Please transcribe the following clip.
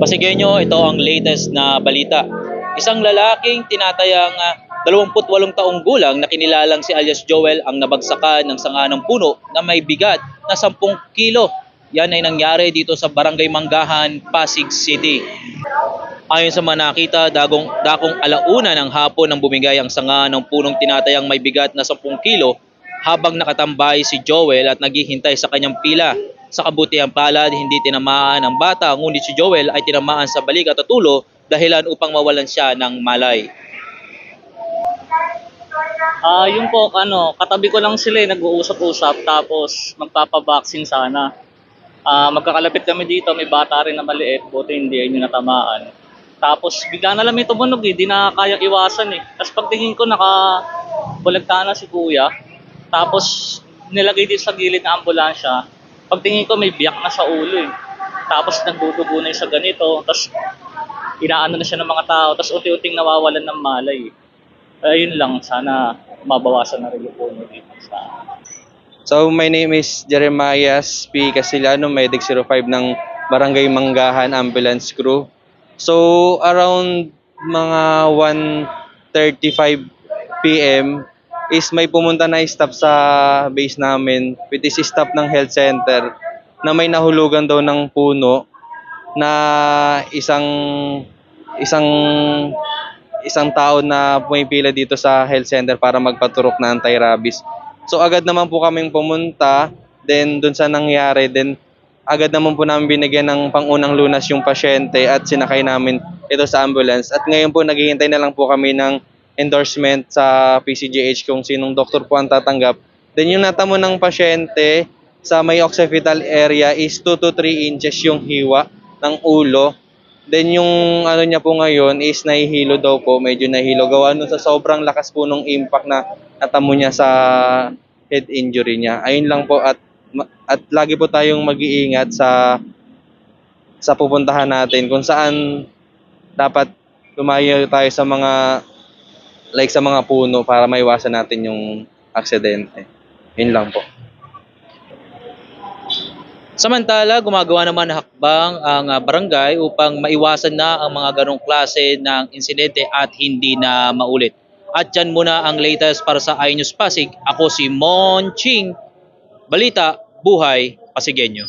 Pasigenyo, ito ang latest na balita. Isang lalaking tinatayang 28 taong gulang na kinilalang si alias Joel ang nabagsakan ng sanga ng puno na may bigat na 10 kilo. Yan ay nangyari dito sa Barangay Manggahan, Pasig City. Ayon sa mga nakita, dakong alauna ng hapon nang bumigay ang sanga ng punong tinatayang may bigat na 10 kilo habang nakatambay si Joel at naghihintay sa kanyang pila. Sa kabutihang palad, hindi tinamaan ang bata, ngunit si Joel ay tinamaan sa balik at ulo dahilan upang mawalan siya ng malay. Yun po, katabi ko lang sila nag-uusap-usap tapos magpapabaksin sana. Magkakalapit kami dito, may bata rin na maliit, buti hindi niya natamaan. Tapos bigla na lang may tumunog di na kayang iwasan Tapos pagtingin ko nakabulagta na si kuya. Tapos nilagay din sa gilid ng ambulansya. Pagtingin ko may biyak na sa ulo Tapos nagdudugo na sa ganito. Tapos inaano na siya ng mga tao. Tapos unti-unting nawawalan ng malay. Yun lang, sana mabawasan na rin yung puno dito sa... So my name is Jeremiah P. Castellano, Medic 05 ng Barangay Manggahan Ambulance Crew. So around mga 1:35 PM is may pumunta na staff sa base namin, which is staff ng health center, na may nahulugan daw ng puno na isang tao na pumipila dito sa health center para magpaturok na anti-rabies. So agad naman po kaming pumunta, then dun sa nangyari, then agad naman po namin binigyan ng pangunang lunas yung pasyente at sinakay namin ito sa ambulance. At ngayon po naghihintay na lang po kami ng endorsement sa PCGH kung sinong doktor po ang tatanggap. Then yung natamo ng pasyente sa may occipital area is 2 to 3 inches yung hiwa ng ulo. Then yung niya po ngayon is nahihilo daw po, medyo nahihilo. Gawa nun sa sobrang lakas po nung impact na natamo niya sa head injury niya. Ayun lang po at lagi po tayong mag-iingat sa pupuntahan natin kung saan dapat lumayo tayo sa mga puno para maiwasan natin yung aksidente. Yun lang po. Samantala, gumagawa naman ng hakbang ang barangay upang maiwasan na ang mga ganong klase ng insidente at hindi na maulit. At yan muna ang latest para sa iNews Pasig. Ako si Mon Ching. Balita, buhay, Pasigenyo.